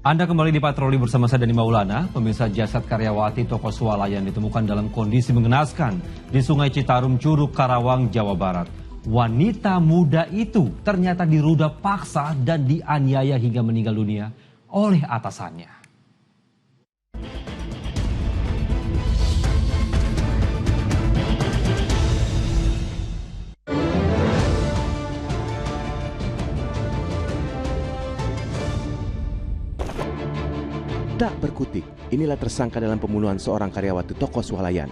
Anda kembali di Patroli bersama saya Dani Maulana. Pemirsa, jasad karyawati toko swalayan ditemukan dalam kondisi mengenaskan di Sungai Citarum, Curug, Karawang, Jawa Barat. Wanita muda itu ternyata diruda paksa dan dianiaya hingga meninggal dunia oleh atasannya. Tak berkutik, inilah tersangka dalam pembunuhan seorang karyawati toko swalayan.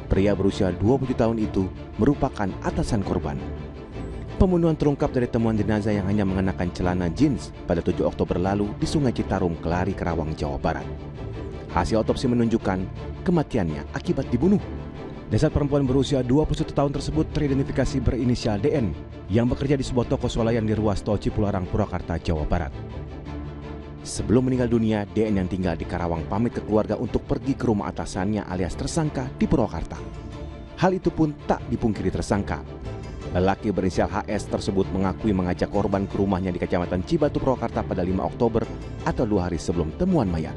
Pria berusia 20 tahun itu merupakan atasan korban. Pembunuhan terungkap dari temuan jenazah yang hanya mengenakan celana jeans pada 7 Oktober lalu di Sungai Citarum, Kelari, Karawang, Jawa Barat. Hasil otopsi menunjukkan kematiannya akibat dibunuh. Jasad perempuan berusia 21 tahun tersebut teridentifikasi berinisial DN yang bekerja di sebuah toko swalayan di ruas tol Cipularang, Purwakarta, Jawa Barat. Sebelum meninggal dunia, DN yang tinggal di Karawang pamit ke keluarga untuk pergi ke rumah atasannya alias tersangka di Purwakarta. Hal itu pun tak dipungkiri tersangka. Lelaki berinisial HS tersebut mengakui mengajak korban ke rumahnya di Kecamatan Cibatu, Purwakarta pada 5 Oktober atau 2 hari sebelum temuan mayat.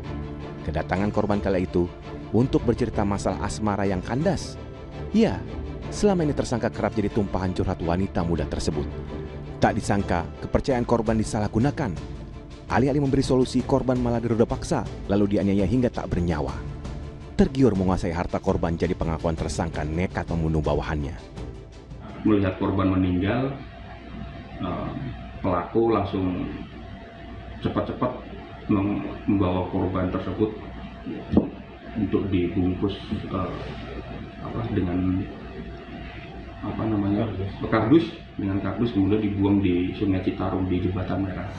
Kedatangan korban kala itu untuk bercerita masalah asmara yang kandas. Ya, selama ini tersangka kerap jadi tumpahan curhat wanita muda tersebut. Tak disangka, kepercayaan korban disalahgunakan. Alih-alih memberi solusi, korban malah diruda paksa, lalu dianiaya hingga tak bernyawa. Tergiur menguasai harta korban, jadi pengakuan tersangka nekat membunuh bawahannya. Melihat korban meninggal, pelaku langsung cepat-cepat membawa korban tersebut untuk dibungkus dengan kardus kemudian dibuang di Sungai Citarum di Jembatan Merah.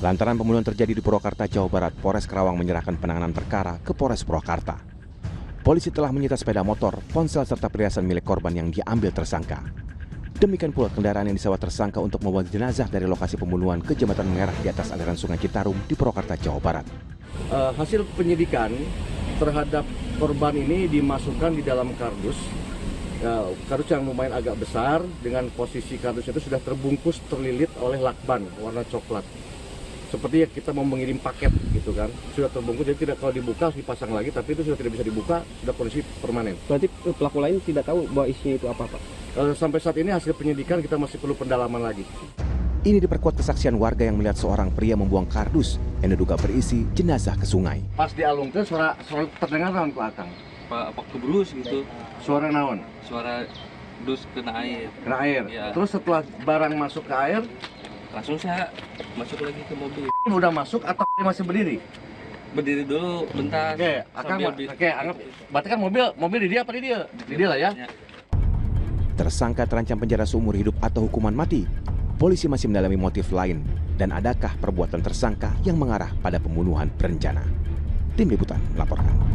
Lantaran pembunuhan terjadi di Purwakarta, Jawa Barat, Polres Karawang menyerahkan penanganan perkara ke Polres Purwakarta. Polisi telah menyita sepeda motor, ponsel serta perhiasan milik korban yang diambil tersangka. Demikian pula kendaraan yang disewa tersangka untuk membawa jenazah dari lokasi pembunuhan ke Jembatan Merah di atas aliran Sungai Citarum di Purwakarta, Jawa Barat. Hasil penyidikan terhadap korban ini dimasukkan di dalam kardus. Kardus yang lumayan agak besar, dengan posisi kardus itu sudah terbungkus terlilit oleh lakban warna coklat. Seperti kita mau mengirim paket gitu kan, sudah terbungkus, jadi tidak, kalau dibuka harus dipasang lagi, tapi itu sudah tidak bisa dibuka, sudah kondisi permanen. Berarti pelaku lain tidak tahu bahwa isinya itu apa, Pak? Sampai saat ini hasil penyidikan kita masih perlu pendalaman lagi. Ini diperkuat kesaksian warga yang melihat seorang pria membuang kardus yang diduga berisi jenazah ke sungai. Pas dialungkan suara terdengar naon ke belakang. Apa kebrus gitu? Suara naon? Suara dus kena air. Kena air. Ya. Terus setelah barang masuk ke air, langsung saya masuk lagi ke mobil. Ini udah masuk atau masih berdiri? Berdiri dulu bentar. Oke, anggap. Berarti kan mobil di dia apa di dia? Di dia lah ya. Tersangka terancam penjara seumur hidup atau hukuman mati. Polisi masih mendalami motif lain dan adakah perbuatan tersangka yang mengarah pada pembunuhan berencana. Tim Liputan melaporkan.